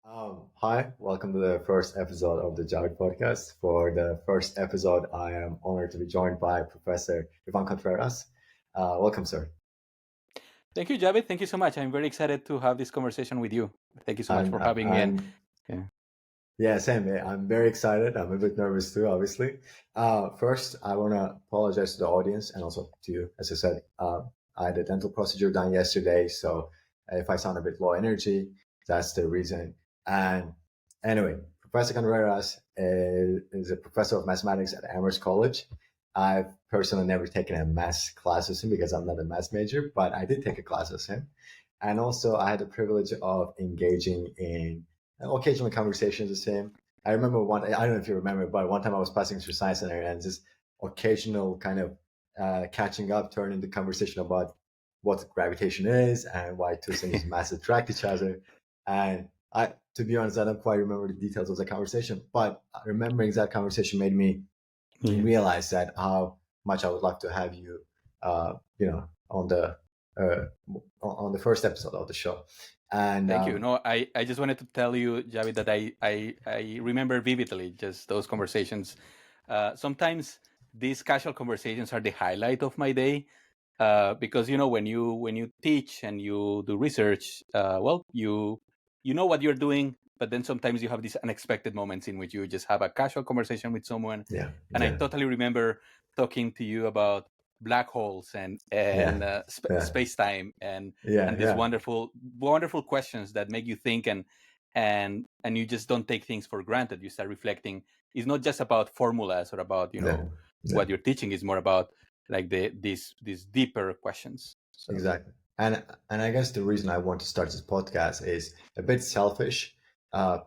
Hi, welcome to the first episode of the Javid podcast. For the first episode, I am honored to be joined by Professor Ivan Contreras. Welcome, sir. Thank you, Javid. Thank you so much. I'm very excited to have this conversation with you. Thank you so much I'm, for having me. And I'm, yeah, yeah, same. I'm very excited. I'm a bit nervous too, obviously. First, I want to apologize to the audience and also to you. As I said, I had a dental procedure done yesterday, so if I sound a bit low energy, that's the reason. And anyway, Professor Contreras is a professor of mathematics at Amherst College. I've personally never taken a math class with him because I'm not a math major, but I did take a class with him. And also, I had the privilege of engaging in occasional conversations with him. I remember one, I don't know if you remember, but one time I was passing through Science Center and this occasional kind of catching up turned into conversation about what gravitation is and why two things mass attract each other. And to be honest, I don't quite remember the details of the conversation, but remembering that conversation made me yeah. realize that how much I would like to have you, uh, on the first episode of the show. And Thank you. No, I just wanted to tell you, Javid, that I remember vividly just those conversations. Sometimes these casual conversations are the highlight of my day, because when you teach and you do research, well, you know what you're doing, but then sometimes you have these unexpected moments in which you just have a casual conversation with someone. yeah, And I yeah, totally remember talking to you about black holes and yeah, yeah, space time and yeah, these yeah, wonderful questions that make you think, and you just don't take things for granted. You start reflecting. It's not just about formulas or about yeah, yeah. what you're teaching. Is more about like these deeper questions. So yeah. Exactly. And I guess the reason I want to start this podcast is a bit selfish. Uh,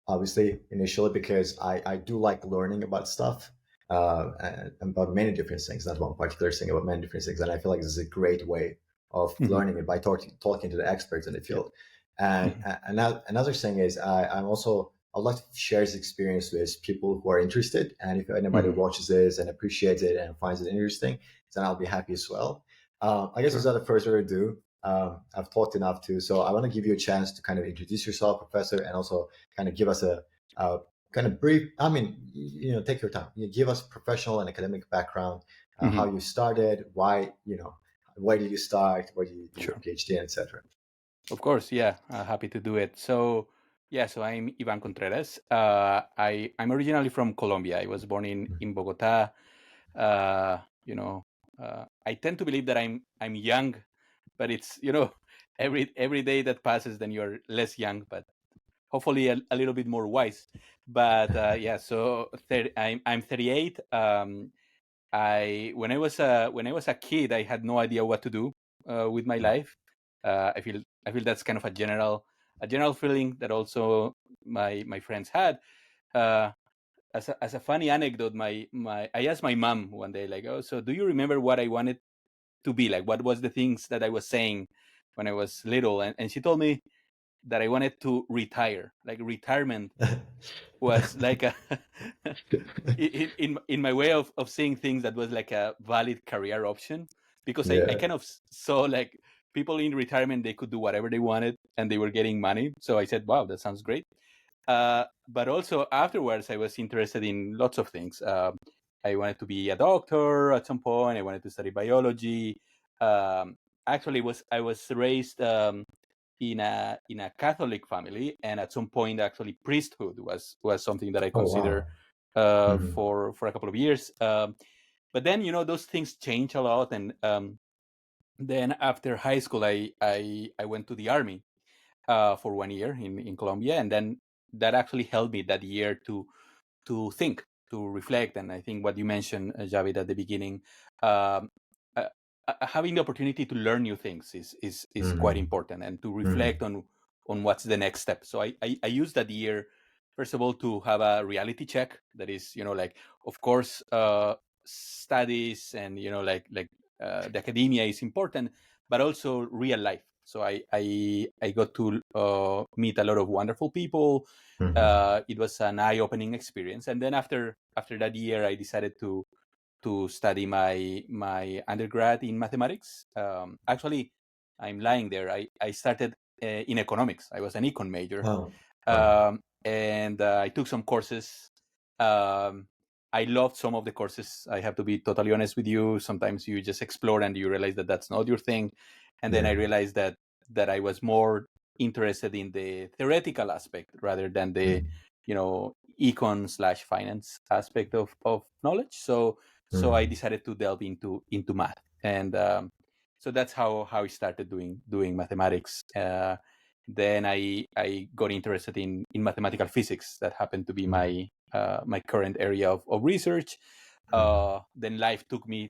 Obviously, initially because I do like learning about stuff, and about many different things, not one particular thing, about many different things. And I feel like this is a great way of Mhm. learning it by talking to the experts in the Yeah. field. And Mhm. another thing is I'm also I would like to share this experience with people who are interested. And if anybody Mhm. watches this and appreciates it and finds it interesting, then I'll be happy as well. I guess Sure. without further ado, I've talked enough too, so I want to give you a chance to kind of introduce yourself, Professor, and also kind of give us a kind of brief. I mean, take your time. You give us professional and academic background, how Mhm. you started, why did you start, where did you do your Sure. PhD, etc. Of course, yeah, happy to do it. So, yeah, so I'm Ivan Contreras. I'm originally from Colombia. I was born in Bogota. Uh, you know, I tend to believe that I'm young, but it's every day that passes, then you're less young, but hopefully a little bit more wise. But yeah, so I'm 38. I when I was a kid, I had no idea what to do with my life. I feel that's kind of a general feeling that also my friends had. Uh, as a funny anecdote, my I asked my mom one day, like, oh, so do you remember what I wanted to be like? What was the things that I was saying when I was little? And she told me that I wanted to retire. Like retirement was like a in my way of seeing things, that was like a valid career option, because I Yeah. kind of saw like people in retirement, they could do whatever they wanted and they were getting money. So I said, wow, that sounds great. But also afterwards, I was interested in lots of things. I wanted to be a doctor at some point. I wanted to study biology. Um, Actually, was I was raised in a Catholic family, and at some point, actually, priesthood was something that I Oh consider wow. Hmm. for a couple of years. But then those things change a lot, and then after high school, I went to the army for 1 year in Colombia, and then that actually helped me that year to think, to reflect. And I think what you mentioned, Javid, at the beginning, um, uh, having the opportunity to learn new things is quite Hmm. important, and to reflect Hmm. on what's the next step. So I used that year, first of all, to have a reality check. That is, like, of course, studies and the academia is important, but also real life. So I got to meet a lot of wonderful people. Hmm. It was an eye-opening experience. And then after that year, I decided to study my undergrad in mathematics. Actually, I'm lying there. I started in economics. I was an econ major. Oh. Wow. And I took some courses. Um, I loved some of the courses. I have to be totally honest with you. Sometimes you just explore and you realize that that's not your thing. And then I Yeah. realized that I was more interested in the theoretical aspect rather than the, Mm. econ/finance aspect of knowledge. So I Mm. decided to delve into math, and so that's how I started doing mathematics. Then I got interested in mathematical physics. That happened to be Mm. my current area of research. Mm. Then life took me,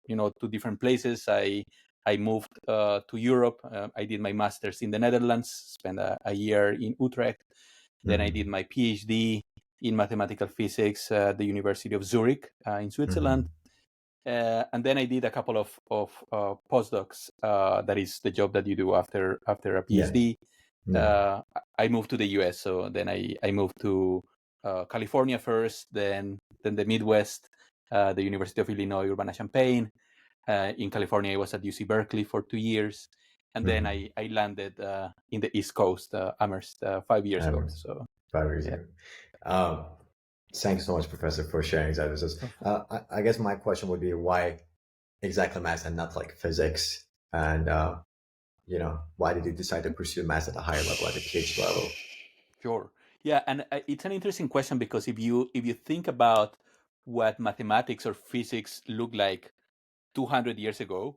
to different places. I moved to Europe. I did my master's in the Netherlands, spent a year in Utrecht. Then I did Mm. my PhD in mathematical physics at the University of Zurich in Switzerland. Mm. And then I did a couple of postdocs. That is the job that you do after a Yeah. PhD. Yeah. uh, I moved to the US. So then I moved to California first, then the Midwest, the University of Illinois Urbana-Champaign. In California, I was at UC Berkeley for 2 years. And then Mm. I landed in the East Coast, Amherst, 5 years ago. Amherst, So 5 years yeah. ago. Um, Thanks so much, Professor, for sharing that with us. I guess my question would be why exactly math and not like physics? And why did you decide to pursue math at a higher level, at the PhD level? Sure. Yeah, and it's an interesting question because if you think about what mathematics or physics looked like 200 years ago,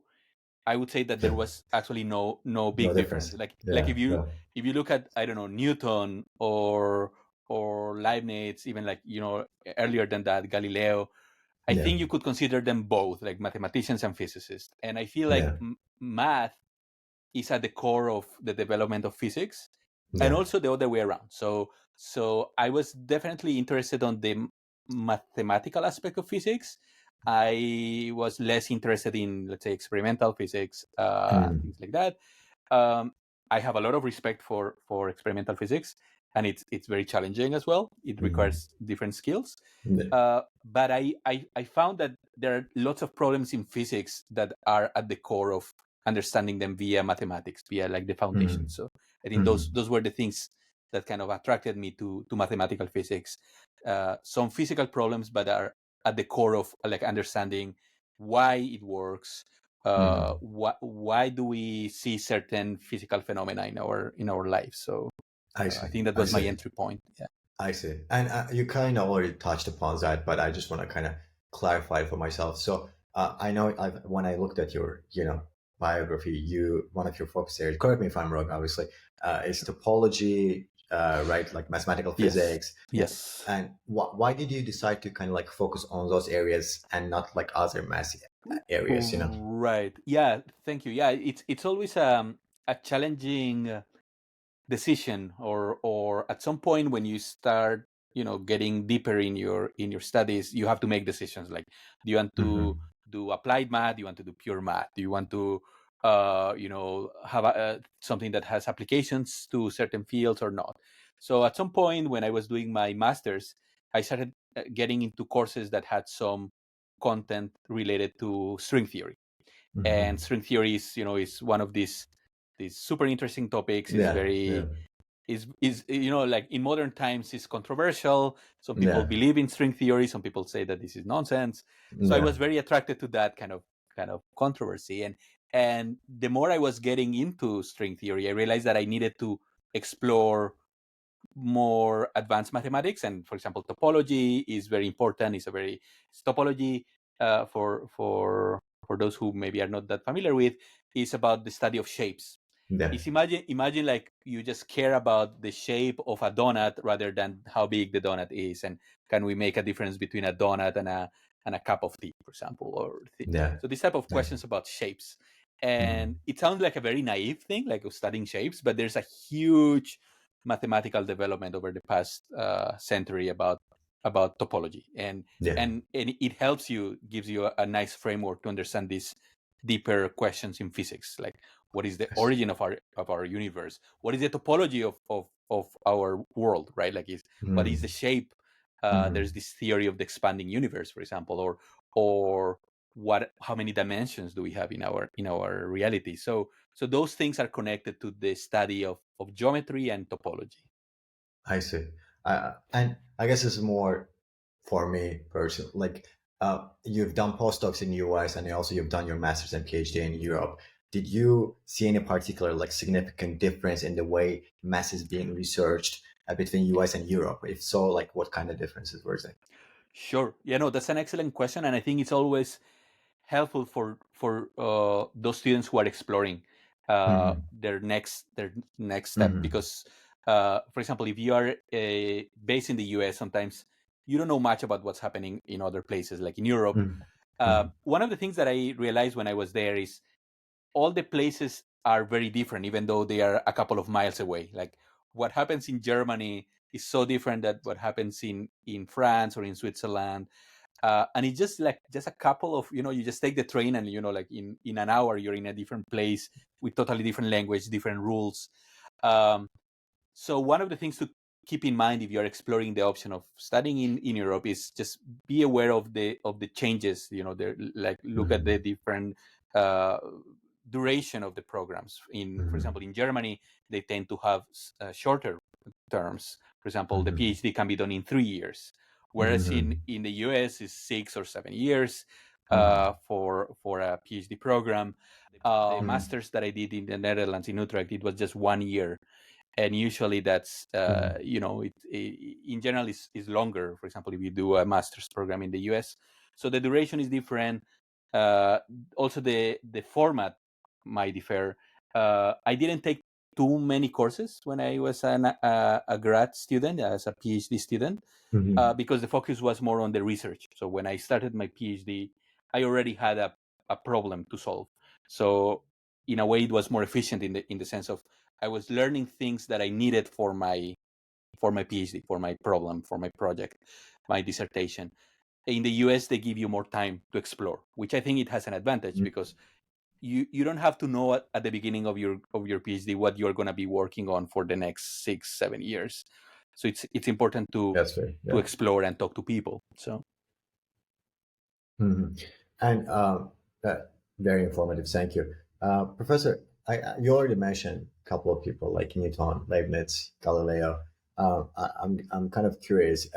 I would say that there was actually no No big difference. difference. Like Yeah. if you No. look at, I don't know, Newton or Leibniz, even like earlier than that, Galileo. I Yeah. think you could consider them both like mathematicians and physicists. And I feel like Yeah. math is at the core of the development of physics, and Yeah. also the other way around. So I was definitely interested on the mathematical aspect of physics. I was less interested in, let's say, experimental physics, and Mm. things like that. um, I have a lot of respect for experimental physics, and it's very challenging as well. It Mm. requires different skills. Yeah. But I found that there are lots of problems in physics that are at the core of understanding them via mathematics, via like the foundation. Mm. So I think those Mm. those were the things that kind of attracted me to mathematical physics. Some physical problems, but are at the core of like understanding why it works. Mm. Why do we see certain physical phenomena in our lives? So I I see. think that I was my see. entry point. Yeah. I see. And you kind of already touched upon that, but I just want to kind of clarify for myself. So I know when I looked at your, biography, one of your focus areas, correct me if I'm wrong, obviously, is topology, right? Like mathematical Yes. physics. Yeah. Yes. And why did you decide to kind of like focus on those areas and not like other math areas, Right. Yeah. Thank you. Yeah. It's always a challenging decision, or at some point when you start getting deeper in your studies, you have to make decisions like, do you want to Hmm. do applied math, do you want to do pure math, do you want to have something that has applications to certain fields or not. So at some point when I was doing my masters, I started getting into courses that had some content related to string theory. And Hmm. string theory is one of these super interesting topics. Is Yeah. very Yeah. is like in modern times is controversial. Some people Yeah. believe in string theory, some people say that this is nonsense. So I was Yeah. very attracted to that kind of controversy. And the more I was getting into string theory, I realized that I needed to explore more advanced mathematics. And for example, topology is very important. Topology, for those who maybe are not that familiar with, is about the study of shapes. Yeah. Is imagine like you just care about the shape of a donut rather than how big the donut is, and can we make a difference between a donut and a cup of tea, for example, Yeah. so this type of Yeah. questions about shapes. And Mhm. it sounds like a very naive thing, like studying shapes, but there's a huge mathematical development over the past century about topology. and Yeah. and and it helps you, gives you a nice framework to understand these deeper questions in physics, like what is the I see. origin of our universe, what is the topology of our world, right? Like what is the Mm. shape. There's Mhm. this theory of the expanding universe, for example, or how many dimensions do we have in our reality. So those things are connected to the study of geometry and topology. I see. And I guess it's more for me personally. Like, you've done postdocs in the US, and also you've done your master's and PhD in Europe. Did you see any particular like significant difference in the way math is being researched between US and Europe? If so, like what kind of differences were there? Sure. Yeah, no, that's an excellent question, and I think it's always helpful for those students who are exploring Hmm. their next step. Hmm. Because, for example, if you are based in the US, sometimes you don't know much about what's happening in other places, like in Europe. Hmm. One of the things that I realized when I was there is all the places are very different, even though they are a couple of miles away. Like what happens in Germany is so different than what happens in France or in Switzerland. And it's just like just a couple of, you just take the train and, like in an hour, you're in a different place with totally different language, different rules. Um, so one of the things to keep in mind if you're exploring the option of studying in Europe is just be aware of the changes. There, like look at the Hmm. different uh, duration of the programs. For Hmm. example, in Germany, they tend to have shorter terms. For example, the Hmm. PhD can be done in 3 years, whereas Hmm. in the US is 6 or 7 years Hmm. for a PhD program. The Hmm. masters that I did in the Netherlands in Utrecht, it was just 1 year, and usually that's Hmm. in general is longer. For example, if you do a master's program in the US, so the duration is different. uh, Also, the format might differ. I didn't take too many courses when I was a grad student, as a PhD student, Hmm. because the focus was more on the research. So when I started my PhD, I already had a problem to solve. So in a way, it was more efficient in the sense of I was learning things that I needed for my PhD, for my problem, for my project, my dissertation. In the US, they give you more time to explore, which I think it has an advantage, because you don't have to know at the beginning of your PhD what you're going to be working on for the next 6-7 years. So it's important to That's fair. to Yeah. explore and talk to people. So Hmm. And that very informative. Thank you, Professor. You already mentioned a couple of people like Newton, Leibniz, Galileo. I'm kind of curious.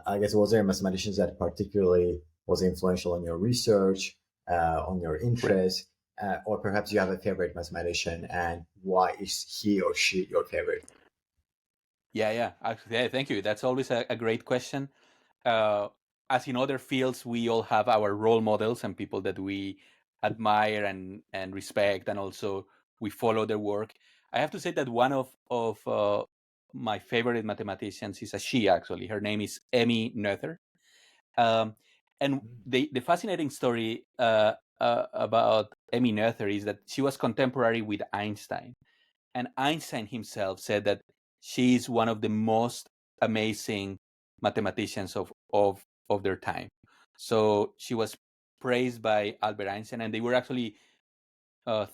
I guess was there mathematicians that particularly was influential on your research, on your great. interest, or perhaps you have a favorite mathematician, and why is he or she your favorite? Yeah. Actually, yeah, thank you. That's always a great question. uh, as in other fields, we all have our role models and people that we admire and respect, and also we follow their work. I have to say that one of my favorite mathematicians is a she. Actually, her name is Emmy Noether. Um, and the fascinating story about Emmy Noether is that she was contemporary with Einstein, and Einstein himself said that she is one of the most amazing mathematicians of their time. So she was praised by Albert Einstein, and they were actually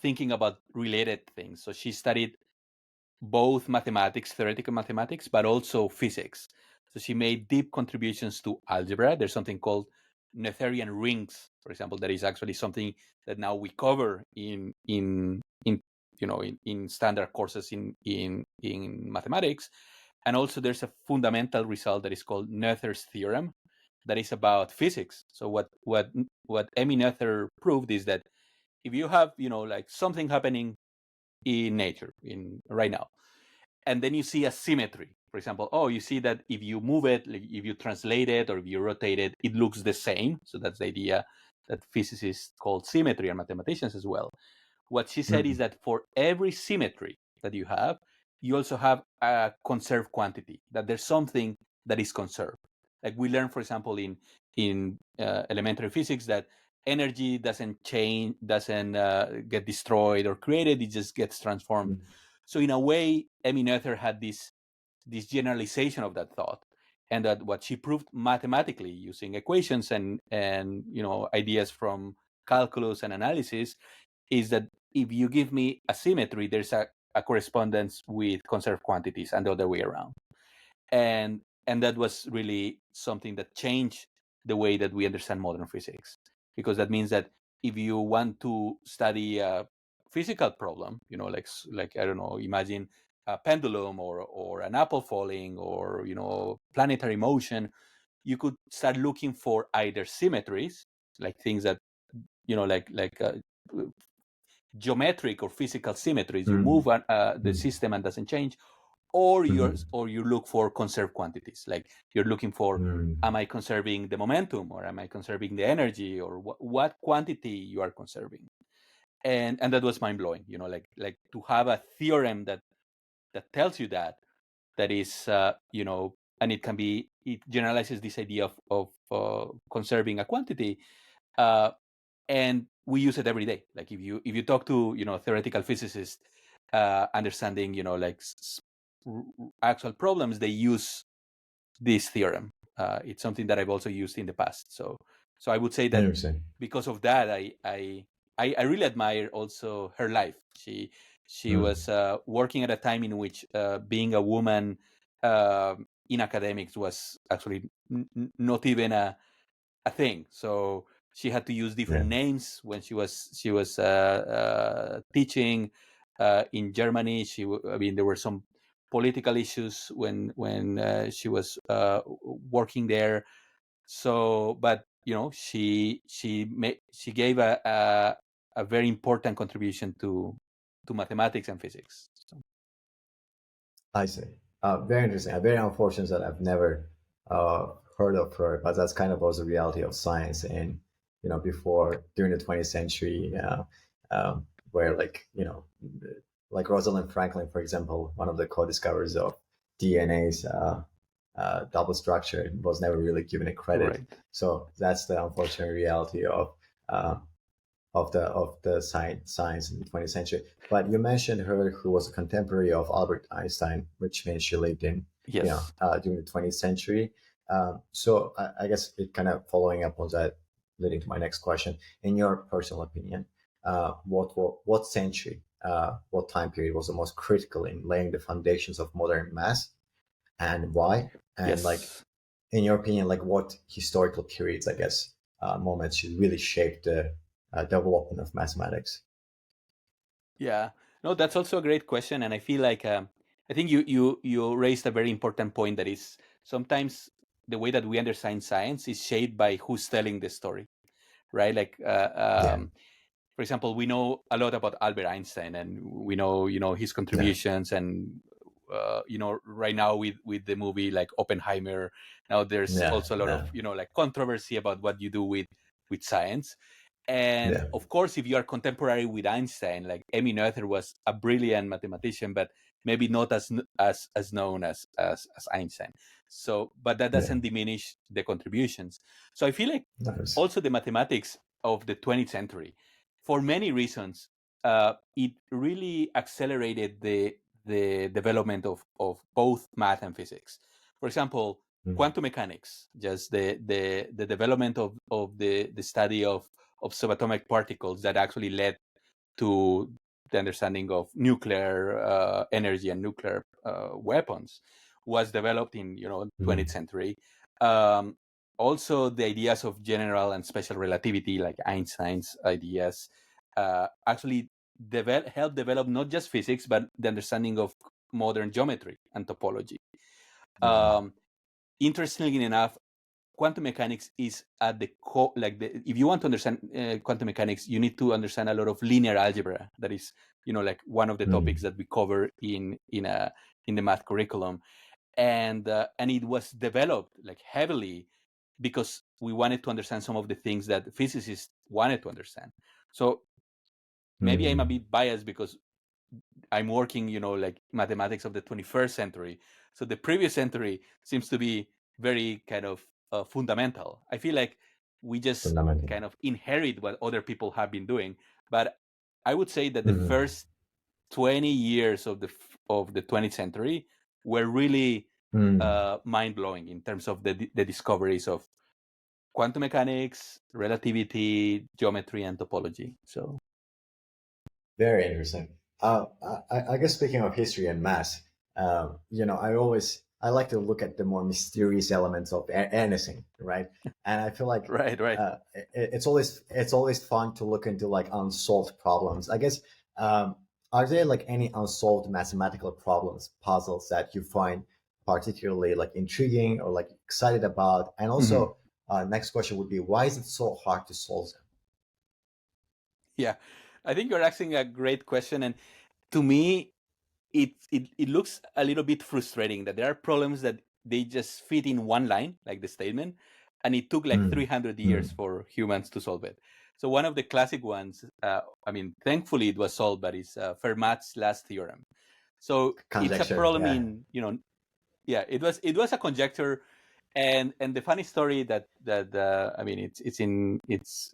thinking about related things. So she studied both mathematics, theoretical mathematics, but also physics. So she made deep contributions to algebra. There's something called Noetherian rings, for example, that is actually something that now we cover in standard courses in mathematics. And also there's a fundamental result that is called Noether's theorem, that is about physics. So what Emmy Noether proved is that if you have like something happening in nature in right now, and then you see a symmetry. For example, you see that if you move it, like if you translate it or if you rotate it, it looks the same. So that's the idea that physicists call symmetry, and mathematicians as well. What she said is Mhm. that for every symmetry that you have, you also have a conserved quantity, that there's something that is conserved. Like we learn, for example, in elementary physics, that energy doesn't change, doesn't get destroyed or created, it just gets transformed. So in a way, Emmy Noether had this generalization of that thought, and that what she proved mathematically using equations and ideas from calculus and analysis is that if you give me a symmetry, there's a correspondence with conserved quantities, and the other way around. And that was really something that changed the way that we understand modern physics, because that means that if you want to study a physical problem, like I don't know, imagine a pendulum or an apple falling or planetary motion, you could start looking for either symmetries, like things that geometric or physical symmetries. You move Mm, the mm, system and doesn't change, or mm, you look for conserved quantities, like you're looking for, mm. am I conserving the momentum, or am I conserving the energy, or what quantity you are conserving? And that was mind blowing. Like to have a theorem that tells you that is and it generalizes this idea of conserving a quantity, and we use it every day. Like if you talk to theoretical physicists, understanding actual problems, they use this theorem. It's something that I've also used in the past. So I would say that Interesting. because of that, I really admire also her life. She Mm, was working at a time in which being a woman in academics was actually not even a thing. So she had to use different yeah, names when she was teaching in Germany. I mean, there were some political issues when she was working there. So, but she gave a very important contribution to mathematics and physics. So, I see. Very interesting. Very unfortunate that I've never heard of her, but that's kind of was the reality of science. And before during the 20th century, where like Rosalind Franklin, for example, one of the co-discoverers of DNA's double structure, was never really given a credit. right. So that's the unfortunate reality uh, of the science in the 20th century. But you mentioned her, who was a contemporary of Albert Einstein, which means she lived in Yes. during the 20th century. So I guess it kind of following up on that, leading to my next question. In your personal opinion, what century, what time period was the most critical in laying the foundations of modern math, and why? And like, Yes. in your opinion, like what historical periods, I guess, moments should really shape the development of mathematics? Yeah. No, that's also a great question, and I feel like I think you raised a very important point, that is sometimes the way that we understand science is shaped by who's telling the story, right? Like Yeah, for example, we know a lot about Albert Einstein, and we know his yeah, contributions, and right now with the movie like Oppenheimer, now there's yeah, also a lot of yeah, like controversy about what you do with science. And yeah, of course, if you are contemporary with Einstein, like Emmy Noether was a brilliant mathematician, but maybe not as known as Einstein. So, but that yeah. doesn't diminish the contributions. So I feel like Nice. also the mathematics of the 20th century, for many reasons, it really accelerated the development of both math and physics. For example, Mm, quantum mechanics, just the development of the study of subatomic particles that actually led to the understanding of nuclear energy and nuclear weapons, was developed in 20th mm, century. Um, Also, the ideas of general and special relativity, like Einstein's ideas, actually help develop not just physics but the understanding of modern geometry and topology. mm, Um, Interestingly enough, quantum mechanics is at the core. If you want to understand quantum mechanics, you need to understand a lot of linear algebra. That is, like one of the topics mm, that we cover in the math curriculum, and it was developed like heavily because we wanted to understand some of the things that physicists wanted to understand. So maybe I'm a mm, bit biased because I'm working, like mathematics of the 21st century. So the previous century seems to be very kind of fundamental. I feel like we just fundamental. kind of inherit what other people have been doing. But I would say that the Mm, first 20 years of the 20th century were really mm. mind blowing in terms of the discoveries of quantum mechanics, relativity, geometry, and topology. So Very interesting. I guess speaking of history and math, I like to look at the more mysterious elements of anything, right? And I feel like right, right, it's always fun to look into like unsolved problems. I guess are there like any unsolved mathematical problems, puzzles that you find particularly like intriguing or like excited about? And Mhm. also, next question would be, why is it so hard to solve them? Yeah, I think you're asking a great question, and to me, it looks a little bit frustrating that there are problems that they just fit in one line, like the statement, and it took like Mm, 300 years mm, for humans to solve it. So one of the classic ones, I mean, thankfully it was solved, but it's Fermat's last theorem. So it's a conjecture, problem yeah. in, yeah, it was a conjecture, and the funny story that I mean it's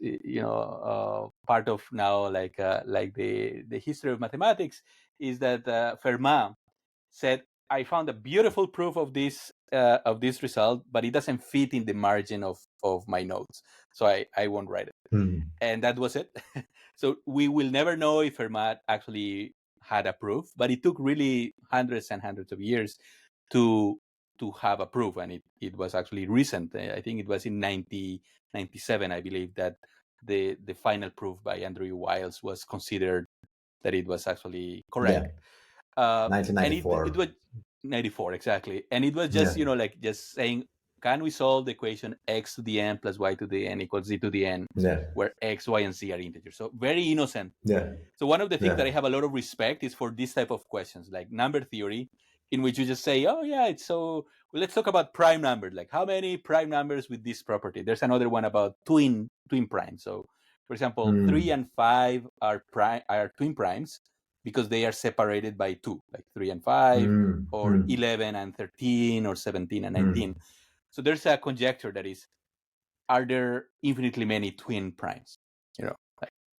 part of now like the history of mathematics is that Fermat said, I found a beautiful proof of this result, but it doesn't fit in the margin of my notes, so I won't write it. Mm, And that was it. So we will never know if Fermat actually had a proof, but it took really hundreds and hundreds of years to have a proof, and it was actually recent. I think it was in 1997, I believe, that the final proof by Andrew Wiles was considered that it was actually yeah, correct. And it 1994. was 94 exactly, and it was just Yeah, like just saying, can we solve the equation x to the n plus y to the n equals z to the n, yeah, where x, y, and z are integers? So very innocent. yeah, So one of the things that yeah. I have a lot of respect is for this type of questions, like number theory, in which you just say, "Oh yeah, it's so." Well, let's talk about prime numbers. Like how many prime numbers with this property? There's another one about twin primes. So, for example, three Mm, and five are twin primes because they are separated by two, like 3 and 5, mm, or mm, 11 and 13, or 17 and 19. mm, So there's a conjecture that is: are there infinitely many twin primes? You know,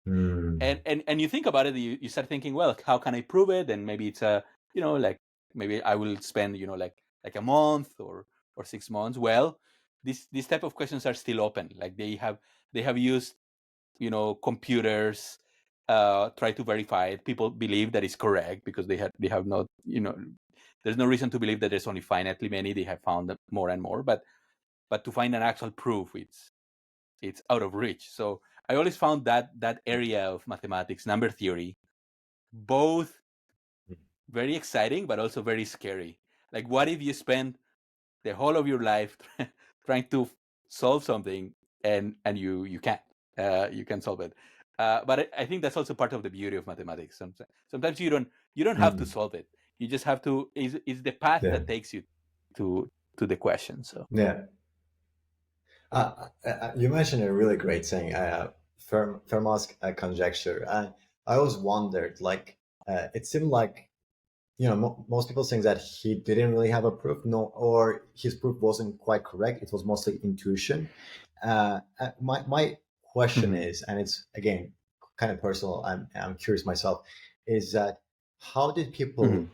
mm, and you think about it, you start thinking, well, how can I prove it? And maybe it's a, like maybe I will spend, like a month or 6 months. Well, these type of questions are still open. Like they have used, computers, try to verify it. People believe that it's correct because they have not, there's no reason to believe that there's only finitely many. They have found more and more, but to find an actual proof, it's out of reach. So I always found that area of mathematics, number theory, both very exciting but also very scary. Like, what if you spend the whole of your life trying to solve something, and you can't, you can solve it? But I think that's also part of the beauty of mathematics. Sometimes you don't have to mm, solve it. You just have to. Is the path yeah, that takes you to the question. So. yeah. You mentioned a really great thing, Fermat's conjecture, and I always wondered, like, it seemed like most people think that he didn't really have a proof, no, or his proof wasn't quite correct. It was mostly intuition. My question Mhm. is, and it's again kind of personal. I'm curious myself. Is that how did Mhm. people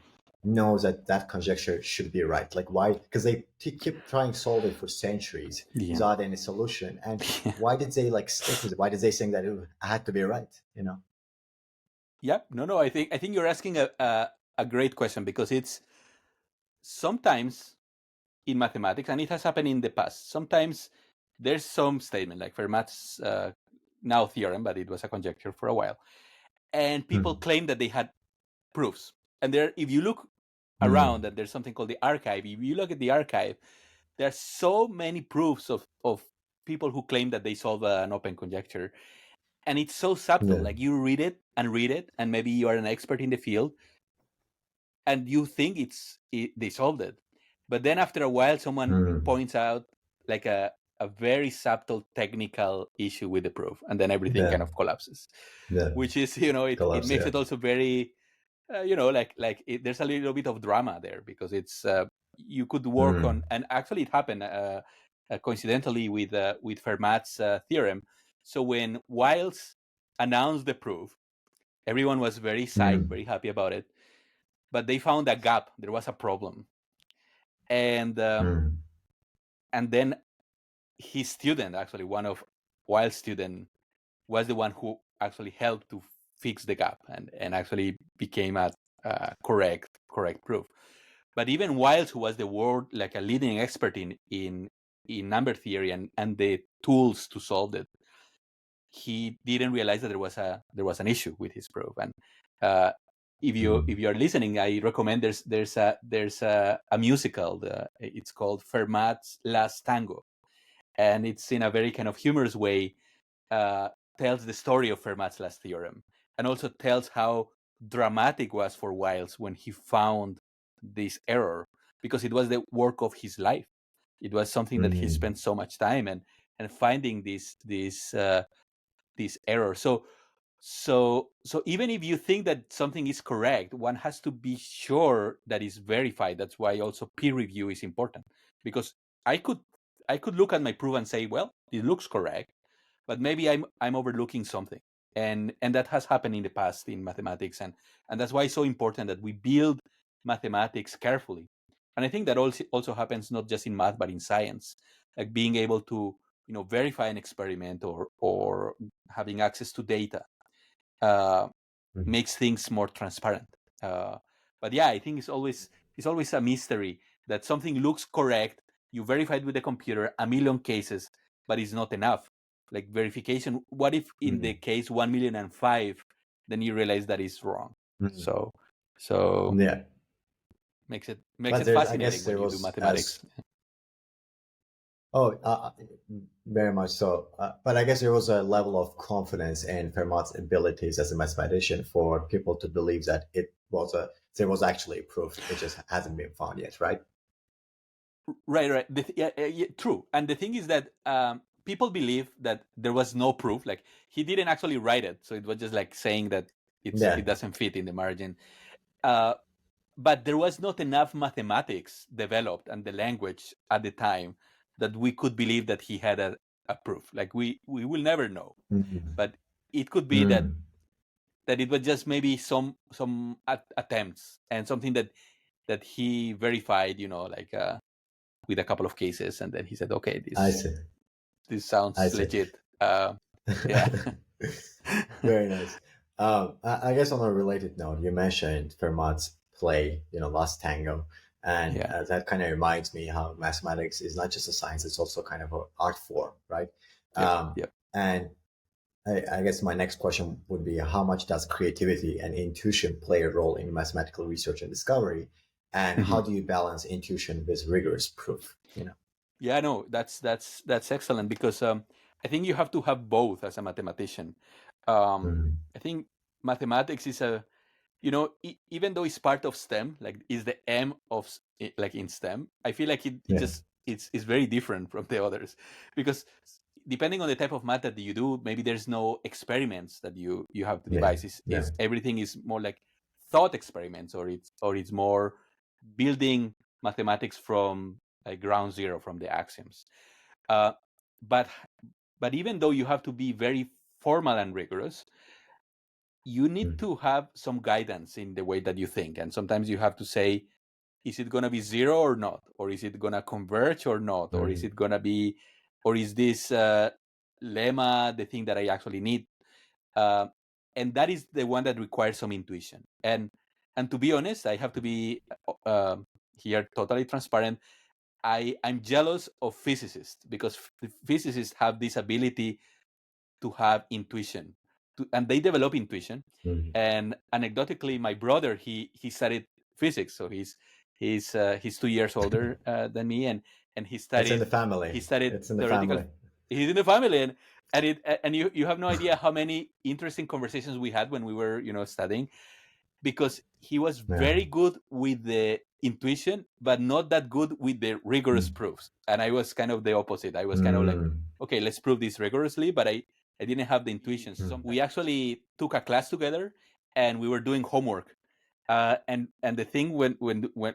know that that conjecture should be right? Like why? Because they keep trying to solve it for centuries Yeah. without any solution. And why did they like stick with it? Why did they think that it had to be right? Yeah, no. I think you're asking a great question, because it's sometimes in mathematics, and it has happened in the past. Sometimes there's some statement like Fermat's now theorem, but it was a conjecture for a while, and people Hmm. claim that they had proofs. And there, if you look around, Hmm. and there's something called the archive. If you look at the archive, there are so many proofs of people who claim that they solve an open conjecture, and it's so subtle. Yeah. Like you read it, and maybe you are an expert in the field, and you think they solved it, but then after a while someone Hmm. points out like a very subtle technical issue with the proof, and then everything kind Yeah. of collapses, Yeah. which is, it Collapse. makes Yeah. it also very, there's a little bit of drama there, because it's you could work on, Hmm. and actually it happened coincidentally with Fermat's theorem. So when Wiles announced the proof, everyone was very psyched, Hmm. very happy about it, but they found a gap. There was a problem, and Hmm. and then his student, actually one of Wild's student, was the one who actually helped to fix the gap, and actually became a correct proof. But even Wild, who was the world like a leading expert in number theory and the tools to solve it, he didn't realize that there was an issue with his proof, and uh, if you are listening, I recommend there's a musical. It's called Fermat's Last Tango, and it's in a very kind of humorous way. Uh, Tells the story of Fermat's last theorem, and also tells how dramatic was for Wiles when he found this error, because it was the work of his life. It was something that he Mm. spent so much time and finding this error. So even if you think that something is correct, one has to be sure that it's verified. That's why also peer review is important, because I could I could look at my proof and say, well, it looks correct, but maybe I'm overlooking something. And that has happened in the past in mathematics, and that's why it's so important that we build mathematics carefully. And I think that also happens not just in math but in science, like being able to verify an experiment, or having access to data uh, Mm. makes things more transparent. Uh, but yeah, I think it's always a mystery that something looks correct. You verified with the computer a million cases, but it's not enough. Like verification. What if in the Mm. case 1,000,005, then you realize that it's wrong? Mm. So Yeah, makes but it there's, I fascinating guess, when there you do was mathematics. as oh, very much so. But I guess there was a level of confidence in Fermat's abilities as a mathematician for people to believe that there was actually proof. It just hasn't been found yet, right? Right, right. Yeah, true. And the thing is that people believe that there was no proof. Like he didn't actually write it, so it was just like saying that it Yeah. doesn't fit in the margin. Uh, but there was not enough mathematics developed and the language at the time that we could believe that he had a proof. Like we will never know, Mm. but it could be that Mm. that it was just maybe some attempts and something that he verified. Like. With a couple of cases, and then he said, "Okay, I this see. this I sounds see. legit." Yeah, Very nice. I guess on a related note, you mentioned Fermat's play, Last Tango, and yeah, that kind of reminds me how mathematics is not just a science; it's also kind of an art form, right? yep, Um, yep. and I guess my next question would be: how much does creativity and intuition play a role in mathematical research and discovery? And Mhm. how do you balance intuition with rigorous proof? Yeah, no, that's excellent, because I think you have to have both as a mathematician. Mhm. I think mathematics is even though it's part of STEM, like is the M of like in STEM, I feel like it Yeah, just it's very different from the others, because depending on the type of math that you do, maybe there's no experiments that you have to yeah, devise. Is yeah. everything is more like thought experiments, or it's more building mathematics from like ground zero, from the axioms. Uh, but but even though you have to be very formal and rigorous, you need Mm. to have some guidance in the way that you think. And sometimes you have to say, is it going to be zero or not? Or is it going to converge or not? Or is Mhm. it going to be, or is this lemma the thing that I actually need? Uh, and that is the one that requires some intuition. And to be honest, I have to be here totally transparent. I'm jealous of physicists, because physicists have this ability to have intuition, and they develop intuition. Mhm. And anecdotically, my brother, he studied physics, so he's 2 years older than me, and he It's in studied the family. he studied It's in the theoretical. family. He's in the family, and you have no idea how many interesting conversations we had when we were studying, because he was Yeah. very good with the intuition, but not that good with the rigorous Mm. proofs. And I was kind of the opposite. I was kind of like, Mm. okay, let's prove this rigorously, but I didn't have the intuition. Mm. We actually took a class together, and we were doing homework. And the thing when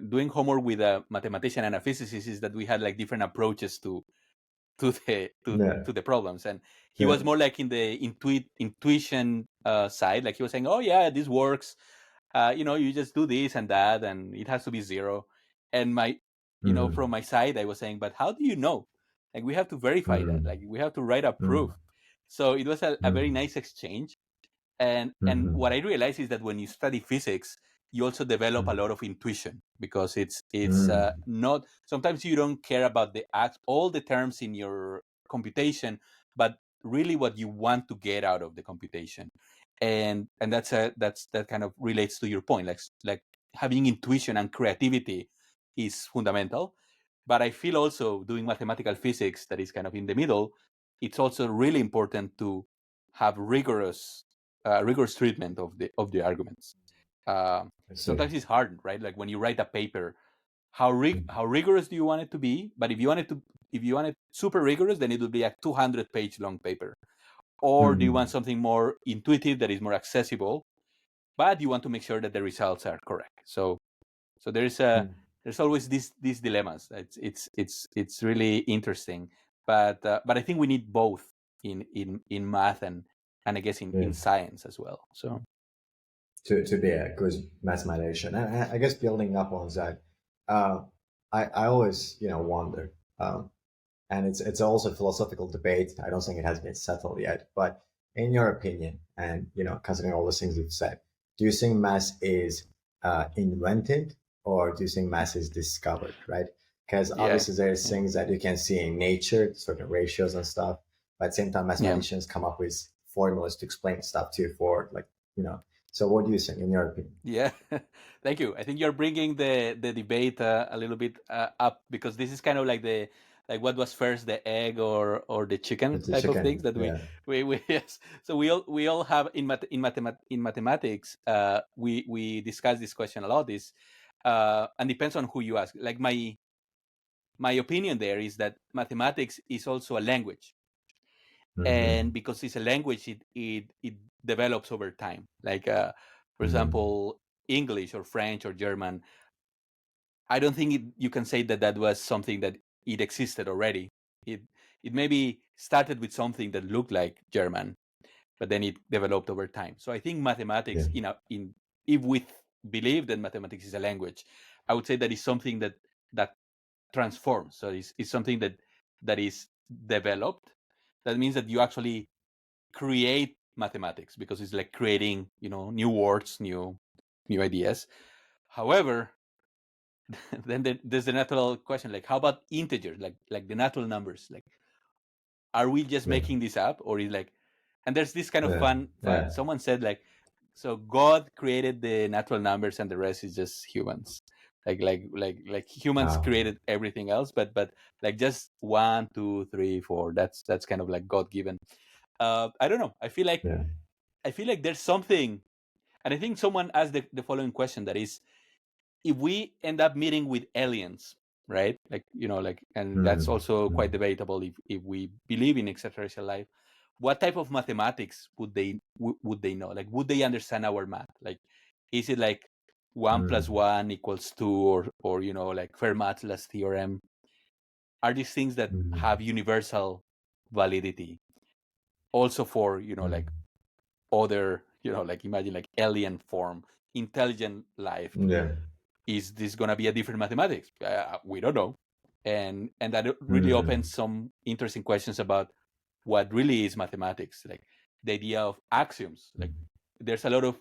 doing homework with a mathematician and a physicist is that we had like different approaches Yeah. to the problems. And he Yeah. was more like in the intuition side, like he was saying, oh yeah, this works. You just do this and that, and it has to be zero. And from Mm. my side, I was saying, but how do you know? Like we have to verify that. Like Mm. we have to write a proof. Mm. So it was a very Mm. nice exchange. And what Mhm. I realized is that when you study physics, you also develop a Mm. lot of intuition, because it's Mm. not, sometimes you don't care about all the terms in your computation, but really what you want to get out of the computation. and that kind of relates to your point, like having intuition and creativity is fundamental. But I feel also doing mathematical physics, that is kind of in the middle, it's also really important to have rigorous treatment of the arguments. I see. Sometimes it's hard, right? Like when you write a paper, Mm-hmm. how rigorous do you want it to be? But if you want it super rigorous, then it would be a 200-page long paper. Or do you want Mm-hmm. something more intuitive that is more accessible, but you want to make sure that the results are correct? So there's always these dilemmas. It's really interesting, but I think we need both in math and I guess Yeah. in science as well. So To be a good mathematician. And I guess building up on that, uh, I always wonder, and it's also a philosophical debate. I don't think it has been settled yet. But in your opinion, and considering all the things you've said, do you think math is invented, or do you think math is discovered? Right? Because yeah, obviously there's yeah, things that you can see in nature, certain ratios and stuff. But at the same time, yeah. mathematicians come up with formulas to explain stuff too. For like So what do you think, in your opinion? Yeah, thank you. I think you're bringing the debate a little bit up, because this is kind of like the like what was first, the egg or the chicken It's a type of things chicken. that Yeah. we yes. So we all have in mathematics, we discuss this question a lot. Is and depends on who you ask. Like my opinion there is that mathematics is also a language, and Mm-hmm. because it's a language, it develops over time. Like for Mm-hmm. example, English or French or German, I don't think you can say that was something that it existed already. It it maybe started with something that looked like German, but then it developed over time. So I think Yeah. mathematics, if we believe that mathematics is a language, I would say that is something that transforms. So it's something that is developed. That means that you actually create mathematics, because it's like creating, new words, new ideas. However, then there's the natural question, like how about integers, like the natural numbers? Like, are we just Yeah. making this up, or is like, and there's this kind of Yeah. fun. Yeah. Someone said, like, so God created the natural numbers and the rest is just humans. Like humans Oh. created everything else, but like just 1, 2, 3, 4. That's kind of like God given. I don't know. Yeah. I feel like there's something, and I think someone asked the following question, that is, if we end up meeting with aliens, right? Like, and that's Mm. also quite Mm. debatable, if we believe in extraterrestrial life, what type of mathematics would they know? Like, would they understand our math? Like, is it like one plus Mm. one equals two, or like Fermat's last theorem? Are these things that have Mm. universal validity also for, like Mm. other, like imagine like alien form, intelligent life? Yeah. Is this going to be a different mathematics? We don't know. And that really opens Mm. some interesting questions about what really is mathematics, like the idea of axioms. Like, Mm. there's a lot of,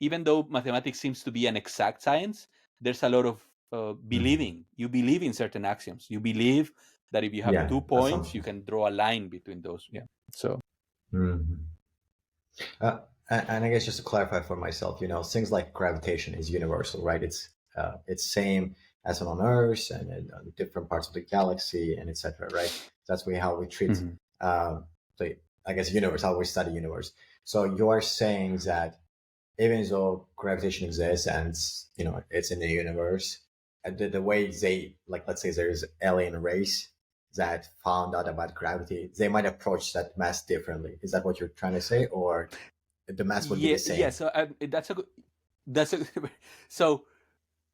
even though mathematics seems to be an exact science, there's a lot of Mm. believing. You believe in certain axioms. You believe that if you have Yeah. 2 points, you Assumptions. can draw a line between those. Yeah. So. Mm. Uh, and I guess just to clarify for myself, things like gravitation is universal, right? It's same as on Earth and in different parts of the galaxy and etc. Right? That's how we treat Mhm. um, the I guess universe, how we study universe. So you are saying that even though gravitation exists and it's in the universe, the way they, like, let's say there's alien race that found out about gravity, they might approach that mass differently. Is that what you're trying to say, or the mass would be Yeah, the yeah. same? So that's a good. That's a. So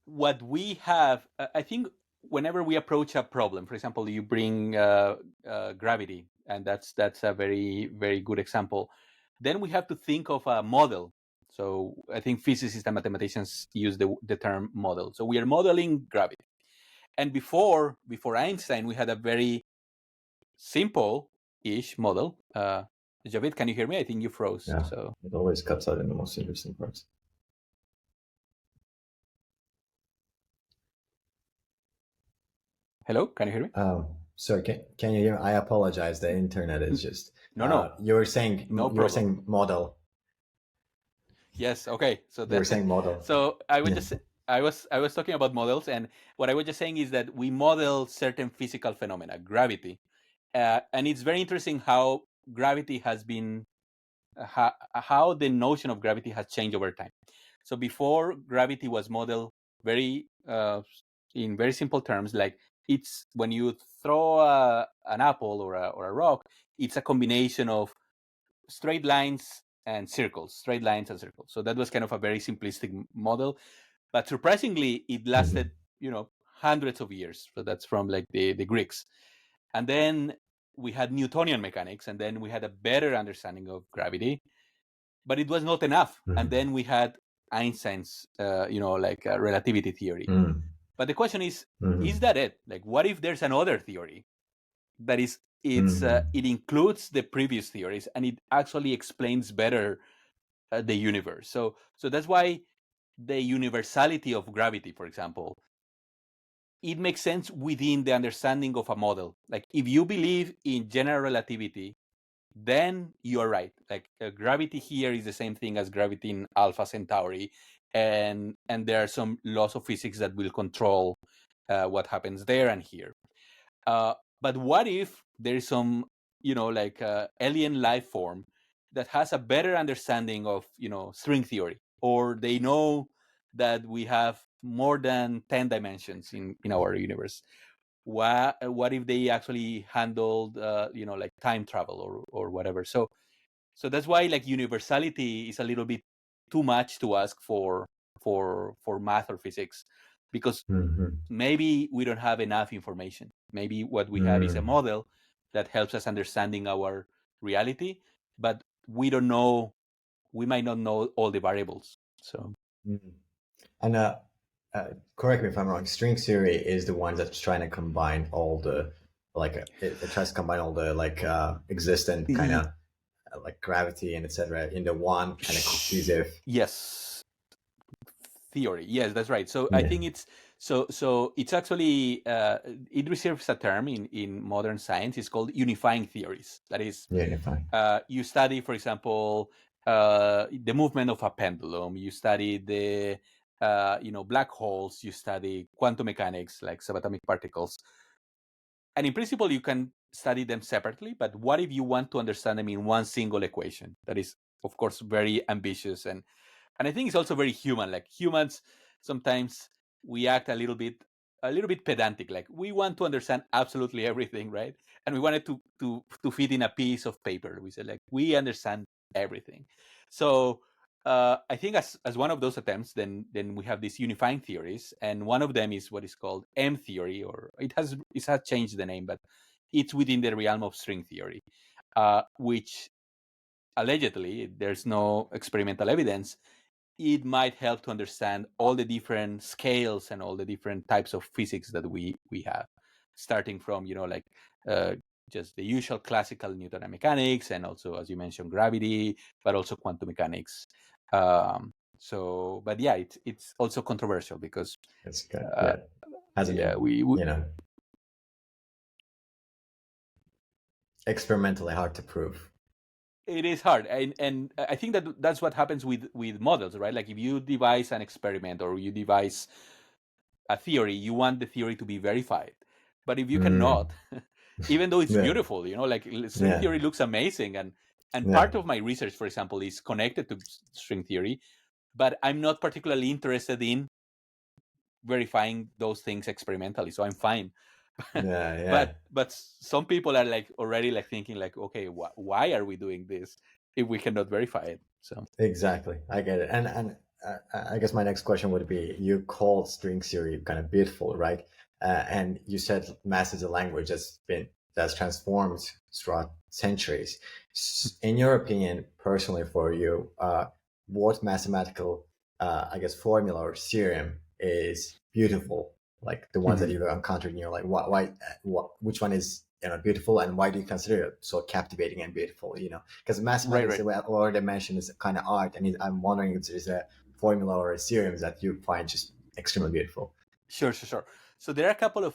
what we have, I think, whenever we approach a problem, for example, you bring gravity, and that's a very very good example. Then we have to think of a model. So I think physicists and mathematicians use the term model. So we are modeling gravity. And before Einstein, we had a very simple-ish model. Javid, can you hear me? I think you froze. Yeah, So it always cuts out in the most interesting parts. hello, can you hear me? Sorry, can you hear? I apologize. The internet is just. No, no, You were saying no problem. model. Yes. Okay. So You were that's it. saying model. So I was Yeah. just I was talking about models, and what I was just saying is that we model certain physical phenomena, gravity, and it's very interesting how gravity has been how the notion of gravity has changed over time. So before, gravity was modeled very in very simple terms, like it's when you throw an apple or a rock, it's a combination of straight lines and circles, straight lines and circles. So that was kind of a very simplistic model, but surprisingly, it lasted, Hmm. hundreds of years. So that's from like the Greeks, and then we had Newtonian mechanics, and then we had a better understanding of gravity, but it was not enough. And Hmm. then we had Einstein's, relativity theory. Hmm. But the question is Hmm. that it? Like, what if there's another theory that is Hmm. it includes the previous theories and it actually explains better the universe? So that's why the universality of gravity, for example, it makes sense within the understanding of a model. Like if you believe in general relativity, then you're right. Like gravity here is the same thing as gravity in Alpha Centauri, and there are some laws of physics that will control what happens there and here. Uh, but what if there is some, alien life form that has a better understanding of, string theory, or they know that we have more than 10 dimensions in our universe? What if they actually handled, like time travel or whatever? So that's why like universality is a little bit too much to ask for math or physics, because Hmm. maybe we don't have enough information. Maybe what we have is a Hmm. model that helps us understanding our reality, but we might not know all the variables. So Hmm. And correct me if I'm wrong. String theory is the one that's trying to combine all the it tries to combine all the existent kind of like gravity and etc. into one kind of cohesive. yes, theory. Yes, that's right. So I Yeah. think it's actually it receives a term in modern science. It's called unifying theories. That is, Unifying. you study, for example, the movement of a pendulum. You study the black holes. You study quantum mechanics, like subatomic particles. And in principle, you can study them separately. But what if you want to understand them in one single equation? That is, of course, very ambitious, and I think it's also very human. Like humans, sometimes we act a little bit pedantic. Like we want to understand absolutely everything, right? And we want it to fit in a piece of paper. We say like we understand everything. So I think as one of those attempts, then we have these unifying theories, and one of them is what is called M theory, or it has changed the name, but it's within the realm of string theory, which allegedly, there's no experimental evidence, it might help to understand all the different scales and all the different types of physics that we have, starting from uh, just the usual classical Newtonian mechanics, and also, as you mentioned, gravity, but also quantum mechanics. But yeah, it's also controversial because It's good. uh, Yeah. Hasn't yeah, been, we experimentally hard to prove. it is hard, and I think that's what happens with models, right? Like if you devise an experiment or you devise a theory, you want the theory to be verified. But if you cannot, Mm. even though it's Yeah. beautiful, like string Yeah. theory looks amazing, and Yeah. part of my research, for example, is connected to string theory, but I'm not particularly interested in verifying those things experimentally, so I'm fine. Yeah. Yeah. but some people are like already like thinking like, okay, why are we doing this if we cannot verify it? So Exactly. I get it. And I guess my next question would be: you called string theory kind of beautiful, right? And you said math is a language that's transformed throughout centuries. In your opinion, personally, for you, what mathematical, I guess, formula or theorem is beautiful? Like the ones that mhm. you've encountered, and you're like, which one is beautiful, and why do you consider it so captivating and beautiful? Because Right, mathematics, right. the way I already mentioned, is kind of art, and I'm wondering if there's a formula or a theorem that you find just extremely beautiful. Sure, sure, sure. So there are a couple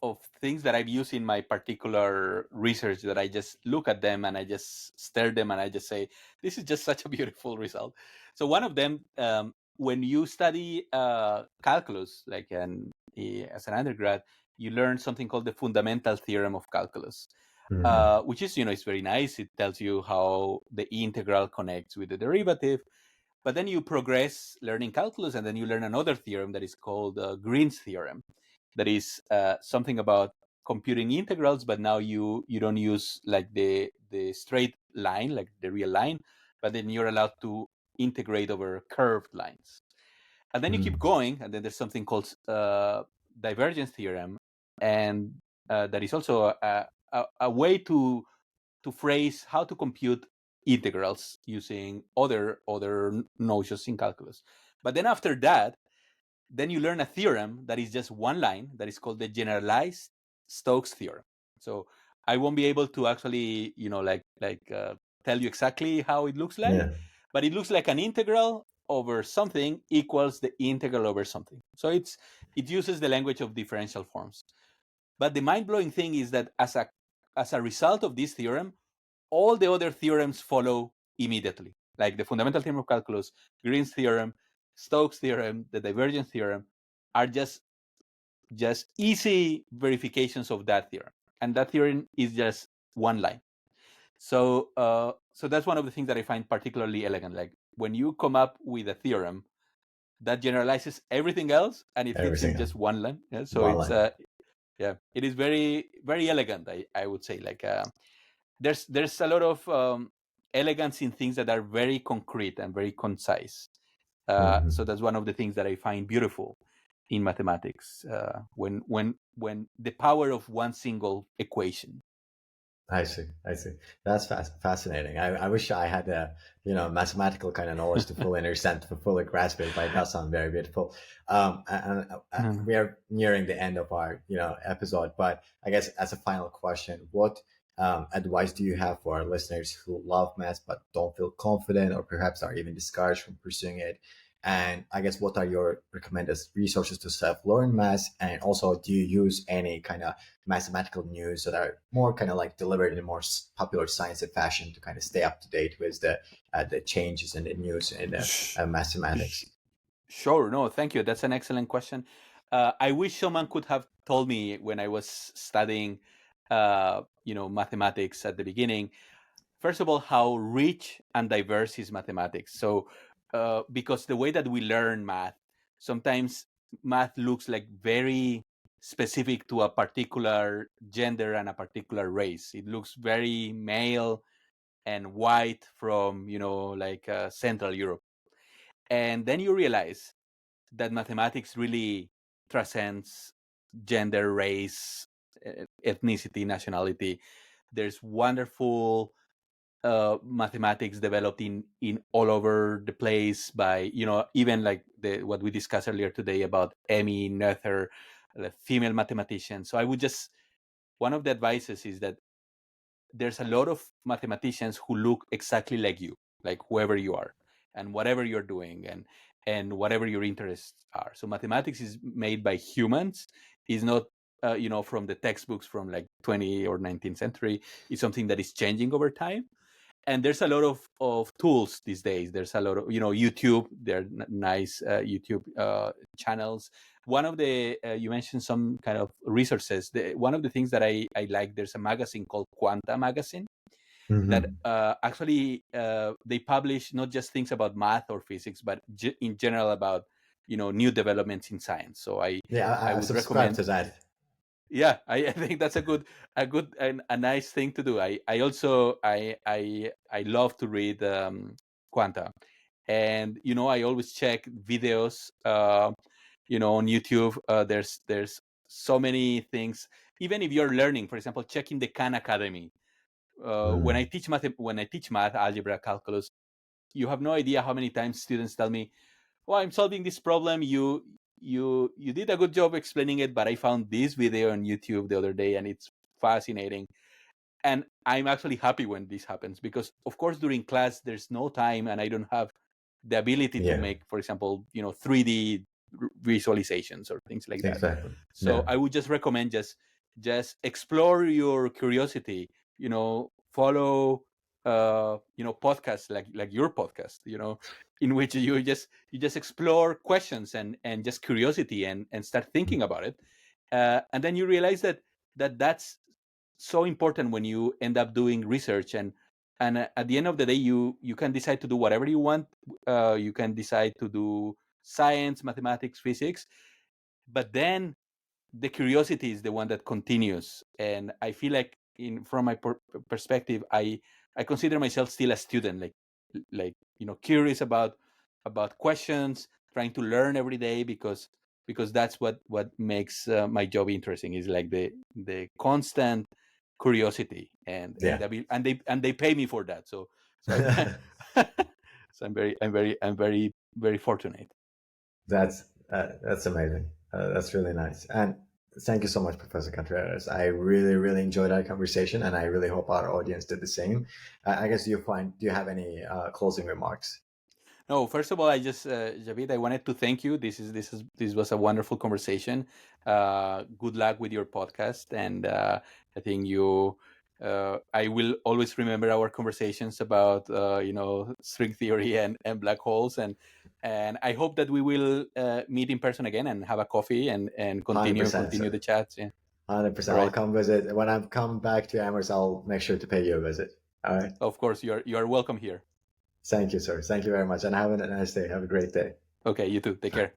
of things that I've used in my particular research that I just look at them and I just stare them and I just say, this is just such a beautiful result. So one of them, when you study calculus, like as an undergrad, you learn something called the fundamental theorem of calculus, Mm-hmm. which is, it's very nice. It tells you how the integral connects with the derivative. But then you progress learning calculus, and then you learn another theorem that is called Green's theorem. That is something about computing integrals, but now you don't use like the straight line, like the real line, but then you're allowed to integrate over curved lines. And then you keep Mm-hmm. going, and then there's something called divergence theorem, and that is also a way to phrase how to compute integrals using other notions in calculus. But then after that, then you learn a theorem that is just one line that is called the generalized Stokes theorem. So I won't be able to actually, tell you exactly how it looks like, Yeah. but it looks like an integral over something equals the integral over something. So it uses the language of differential forms. But the mind-blowing thing is that as a result of this theorem, all the other theorems follow immediately, like the fundamental theorem of calculus, Green's theorem, Stokes' theorem, the divergence theorem, are just easy verifications of that theorem, and that theorem is just one line. So that's one of the things that I find particularly elegant. Like when you come up with a theorem that generalizes everything else, and it fits in Everything else. just one line. Yeah, so One it's line. it is very very elegant. I would say like. There's a lot of elegance in things that are very concrete and very concise. So Mm-hmm. that's one of the things that I find beautiful in mathematics. When the power of one single equation. I see. I see. That's fascinating. I wish I had a mathematical kind of knowledge to fully understand, to fully grasp it. But it does sound very beautiful. Mhm. We are nearing the end of our episode. But I guess as a final question, what advice do you have for our listeners who love math but don't feel confident, or perhaps are even discouraged from pursuing it? And I guess what are your recommended resources to self-learn math? And also, do you use any kind of mathematical news that are more kind of like delivered in a more popular science fashion to kind of stay up to date with the changes in the news in the Sh- sh- mathematics? Sure. No, thank you. That's an excellent question. I wish someone could have told me when I was studying, mathematics at the beginning. First of all, how rich and diverse is mathematics. So, because the way that we learn math, sometimes math looks like very specific to a particular gender and a particular race. It looks very male and white from, Central Europe. And then you realize that mathematics really transcends gender, race, ethnicity, nationality. There's wonderful mathematics developed in all over the place by even like the what we discussed earlier today about Emmy Noether, the female mathematician. So I would just one of the advices is that there's a lot of mathematicians who look exactly like you, like whoever you are and whatever you're doing and whatever your interests are. So mathematics is made by humans. Is not from the textbooks from like 20th or 19th century. It's something that is changing over time, and there's a lot of tools these days. There's a lot of YouTube. There are nice YouTube channels. One of the you mentioned some kind of resources. One of the things that I like, there's a magazine called Quanta magazine that Hmm. actually they publish not just things about math or physics, but in general about new developments in science. So Yeah, I I would subscribe recommend. to that. Yeah, I think that's a good and a nice thing to do. I also I love to read Quanta, and I always check videos on YouTube. There's so many things. Even if you're learning, for example, checking the Khan Academy. Mm. When I teach math, algebra, calculus, you have no idea how many times students tell me, "Oh, I'm solving this problem. You did a good job explaining it, but I found this video on YouTube the other day, and it's fascinating." And I'm actually happy when this happens because, of course, during class there's no time, and I don't have the ability to Yeah. make, for example, 3D visualizations or things like that. Exactly. So Yeah. I would just recommend just explore your curiosity. Follow podcasts like your podcast. In which you just explore questions and just curiosity and start thinking about it, and then you realize that's so important when you end up doing research. And at the end of the day, you can decide to do whatever you want. You can decide to do science, mathematics, physics, but then the curiosity is the one that continues. And I feel like, from my perspective, I consider myself still a student, curious about questions, trying to learn every day, because that's what makes my job interesting, is like the constant curiosity. Yeah. And they pay me for that. So I so I'm very very fortunate. That's amazing. That's really nice. And thank you so much, Professor Contreras. I really, really enjoyed our conversation, and I really hope our audience did the same. I guess do you have any closing remarks? No, first of all, Javid, I wanted to thank you. This was a wonderful conversation. Good luck with your podcast, and I think I will always remember our conversations about string theory and black holes, and I hope that we will meet in person again and have a coffee and 100%, continue sir. the chats. Yeah. All 100%. I'll right. come visit. When I come back to Amherst, I'll make sure to pay you a visit. All right. Of course, you are welcome here. Thank you, sir. Thank you very much. And have a nice day. Have a great day. Okay, you too. Take care.